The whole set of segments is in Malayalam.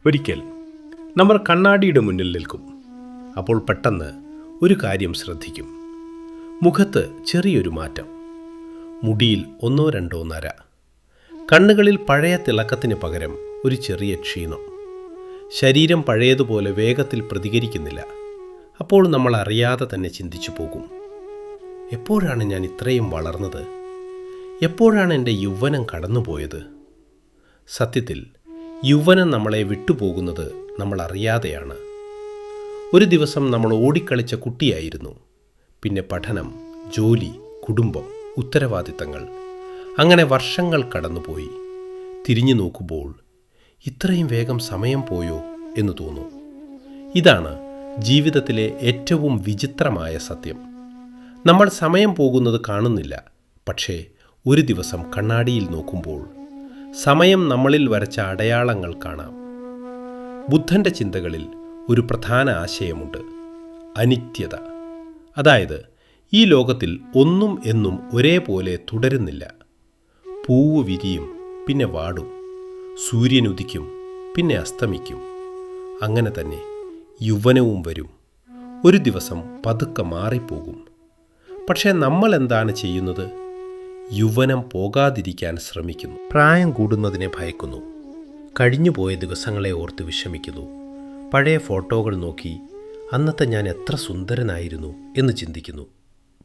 ഒരിക്കൽ നമ്മൾ കണ്ണാടിയുടെ മുന്നിൽ നിൽക്കും. അപ്പോൾ പെട്ടെന്ന് ഒരു കാര്യം ശ്രദ്ധിക്കും. മുഖത്ത് ചെറിയൊരു മാറ്റം. മുടിയിൽ 1-2 നര. കണ്ണുകളിൽ പഴയ തിളക്കത്തിന് പകരം ഒരു ചെറിയ ക്ഷീണം. ശരീരം പഴയതുപോലെ വേഗത്തിൽ പ്രതികരിക്കുന്നില്ല. അപ്പോൾ നമ്മൾ അറിയാതെ തന്നെ ചിന്തിച്ചു പോകും, എപ്പോഴാണ് ഞാൻ ഇത്രയും വളർന്നത്? എപ്പോഴാണ് എൻ്റെ യൗവനം കടന്നുപോയത്? സത്യത്തിൽ യൗവനം നമ്മളെ വിട്ടുപോകുന്നത് നമ്മൾ അറിയാതെയാണ്. ഒരു ദിവസം നമ്മൾ ഓടിക്കളിച്ച കുട്ടിയായിരുന്നു. പിന്നെ പഠനം, ജോലി, കുടുംബം, ഉത്തരവാദിത്തങ്ങൾ, അങ്ങനെ വർഷങ്ങൾ കടന്നുപോയി. തിരിഞ്ഞു നോക്കുമ്പോൾ ഇത്രയും വേഗം സമയം പോയോ എന്ന് തോന്നും. ഇതാണ് ജീവിതത്തിലെ ഏറ്റവും വിചിത്രമായ സത്യം. നമ്മൾ സമയം പോകുന്നത് കാണുന്നില്ല. പക്ഷേ ഒരു ദിവസം കണ്ണാടിയിൽ നോക്കുമ്പോൾ സമയം നമ്മളിൽ വരച്ച അടയാളങ്ങൾ കാണാം. ബുദ്ധൻ്റെ ചിന്തകളിൽ ഒരു പ്രധാന ആശയമുണ്ട്: അനിത്യത. അതായത് ഈ ലോകത്തിൽ ഒന്നും എന്നും ഒരേപോലെ തുടരുന്നില്ല. പൂവ് വിരിയും, പിന്നെ വാടും. സൂര്യൻ ഉദിക്കും, പിന്നെ അസ്തമിക്കും. അങ്ങനെ തന്നെ യൗവനവും വരും. ഒരു ദിവസം പതുക്കെ മാറിപ്പോകും. പക്ഷേ നമ്മൾ എന്താണ് ചെയ്യുന്നത്? യൗവനം പോകാതിരിക്കാൻ ശ്രമിക്കുന്നു. പ്രായം കൂടുന്നതിനെ ഭയക്കുന്നു. കഴിഞ്ഞുപോയ ദിവസങ്ങളെ ഓർത്ത് വിഷമിക്കുന്നു. പഴയ ഫോട്ടോകൾ നോക്കി അന്നത്തെ ഞാൻ എത്ര സുന്ദരനായിരുന്നു എന്ന് ചിന്തിക്കുന്നു.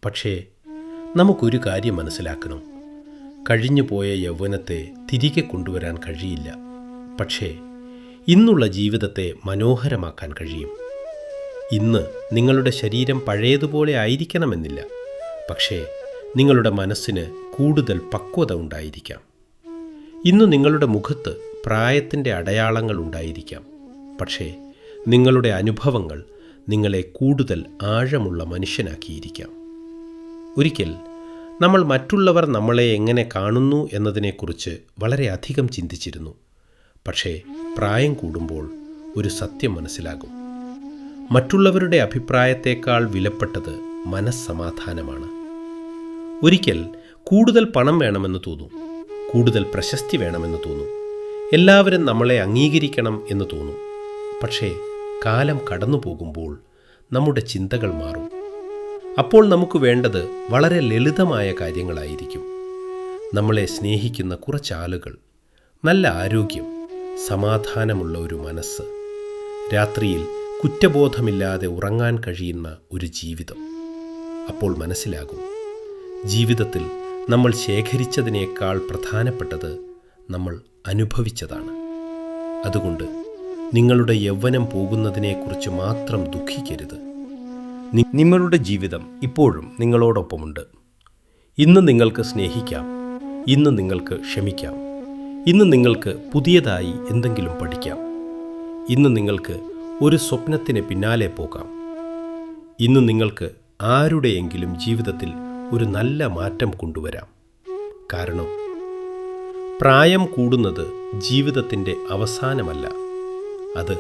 പക്ഷേ നമുക്കൊരു കാര്യം മനസ്സിലാക്കണം: കഴിഞ്ഞുപോയ യൗവനത്തെ തിരികെ കൊണ്ടുവരാൻ കഴിയില്ല. പക്ഷേ ഇന്നുള്ള ജീവിതത്തെ മനോഹരമാക്കാൻ കഴിയും. ഇന്ന് നിങ്ങളുടെ ശരീരം പഴയതുപോലെ ആയിരിക്കണമെന്നില്ല. പക്ഷേ നിങ്ങളുടെ മനസ്സിന് കൂടുതൽ പക്വത ഉണ്ടായിരിക്കാം. ഇന്ന് നിങ്ങളുടെ മുഖത്ത് പ്രായത്തിൻ്റെ അടയാളങ്ങൾ ഉണ്ടായിരിക്കാം. പക്ഷേ നിങ്ങളുടെ അനുഭവങ്ങൾ നിങ്ങളെ കൂടുതൽ ആഴമുള്ള മനുഷ്യനാക്കിയിരിക്കാം. ഒരിക്കൽ നമ്മൾ മറ്റുള്ളവർ നമ്മളെ എങ്ങനെ കാണുന്നു എന്നതിനെക്കുറിച്ച് വളരെയധികം ചിന്തിച്ചിരുന്നു. പക്ഷേ പ്രായം കൂടുമ്പോൾ ഒരു സത്യം മനസ്സിലാകും: മറ്റുള്ളവരുടെ അഭിപ്രായത്തേക്കാൾ വിലപ്പെട്ടത് മനസ്സമാധാനമാണ്. ഒരിക്കൽ കൂടുതൽ പണം വേണമെന്ന് തോന്നും, കൂടുതൽ പ്രശസ്തി വേണമെന്ന് തോന്നും, എല്ലാവരും നമ്മളെ അംഗീകരിക്കണം എന്ന് തോന്നും. പക്ഷേ കാലം കടന്നു പോകുമ്പോൾ നമ്മുടെ ചിന്തകൾ മാറും. അപ്പോൾ നമുക്ക് വേണ്ടത് വളരെ ലളിതമായ കാര്യങ്ങളായിരിക്കും. നമ്മളെ സ്നേഹിക്കുന്ന കുറച്ചാളുകൾ, നല്ല ആരോഗ്യം, സമാധാനമുള്ള ഒരു മനസ്സ്, രാത്രിയിൽ കുറ്റബോധമില്ലാതെ ഉറങ്ങാൻ കഴിയുന്ന ഒരു ജീവിതം. അപ്പോൾ മനസ്സിലാകും, ജീവിതത്തിൽ നമ്മൾ ശേഖരിച്ചതിനേക്കാൾ പ്രധാനപ്പെട്ടത് നമ്മൾ അനുഭവിച്ചതാണ്. അതുകൊണ്ട് നിങ്ങളുടെ യൗവനം പോകുന്നതിനെക്കുറിച്ച് മാത്രം ദുഃഖിക്കരുത്. നിങ്ങളുടെ ജീവിതം ഇപ്പോഴും നിങ്ങളോടൊപ്പമുണ്ട്. ഇന്ന് നിങ്ങൾക്ക് സ്നേഹിക്കാം, ഇന്ന് നിങ്ങൾക്ക് ക്ഷമിക്കാം, ഇന്ന് നിങ്ങൾക്ക് പുതിയതായി എന്തെങ്കിലും പഠിക്കാം, ഇന്ന് നിങ്ങൾക്ക് ഒരു സ്വപ്നത്തിന് പിന്നാലെ പോകാം, ഇന്ന് നിങ്ങൾക്ക് ആരുടെയെങ്കിലും ജീവിതത്തിൽ ഒരു നല്ല മാറ്റം കൊണ്ടുവരാം. കാരണം പ്രായം കൂടുന്നത് ജീവിതത്തിൻ്റെ അവസാനമല്ല. അത്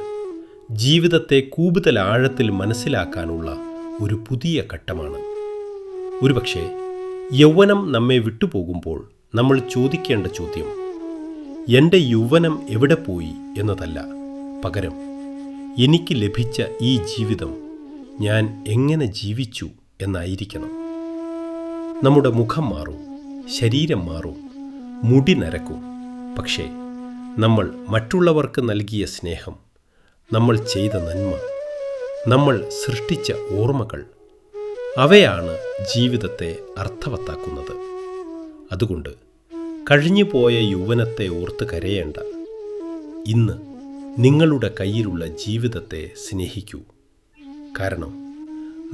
ജീവിതത്തെ കൂടുതൽ ആഴത്തിൽ മനസ്സിലാക്കാനുള്ള ഒരു പുതിയ ഘട്ടമാണ്. ഒരുപക്ഷെ യൗവനം നമ്മെ വിട്ടുപോകുമ്പോൾ നമ്മൾ ചോദിക്കേണ്ട ചോദ്യം എൻ്റെ യൗവനം എവിടെ പോയി എന്നതല്ല, പകരം എനിക്ക് ലഭിച്ച ഈ ജീവിതം ഞാൻ എങ്ങനെ ജീവിച്ചു എന്നായിരിക്കണം. നമ്മുടെ മുഖം മാറും, ശരീരം മാറും, മുടി നരക്കും. പക്ഷേ നമ്മൾ മറ്റുള്ളവർക്ക് നൽകിയ സ്നേഹം, നമ്മൾ ചെയ്ത നന്മ, നമ്മൾ സൃഷ്ടിച്ച ഓർമ്മകൾ, അവയാണ് ജീവിതത്തെ അർത്ഥവത്താക്കുന്നത്. അതുകൊണ്ട് കഴിഞ്ഞുപോയ യൗവനത്തെ ഓർത്ത് കരയേണ്ട. ഇന്ന് നിങ്ങളുടെ കയ്യിലുള്ള ജീവിതത്തെ സ്നേഹിക്കൂ. കാരണം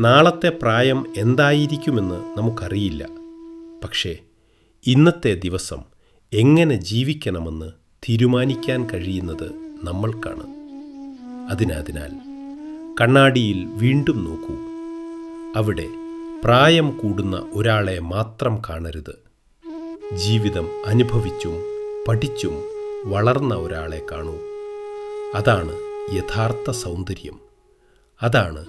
നാളത്തെ പ്രായം എന്തായിരിക്കുമെന്ന് നമുക്കറിയില്ല. പക്ഷേ ഇന്നത്തെ ദിവസം എങ്ങനെ ജീവിക്കണമെന്ന് തീരുമാനിക്കാൻ കഴിയുന്നത് നമ്മൾക്കാണ്. അതിനാൽ കണ്ണാടിയിൽ വീണ്ടും നോക്കൂ. അവിടെ പ്രായം കൂടുന്ന ഒരാളെ മാത്രം കാണരുത്. ജീവിതം അനുഭവിച്ചും പഠിച്ചും വളർന്ന ഒരാളെ കാണൂ. അതാണ് യഥാർത്ഥ സൗന്ദര്യം. അതാണ്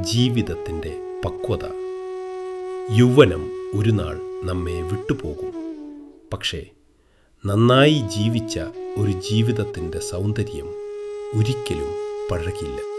ജീവിതത്തിൻ്റെ പക്വത. യൗവനം ഒരു നാൾ നമ്മെ വിട്ടുപോകും. പക്ഷേ നന്നായി ജീവിച്ച ഒരു ജീവിതത്തിൻ്റെ സൗന്ദര്യം ഒരിക്കലും പഴകില്ല.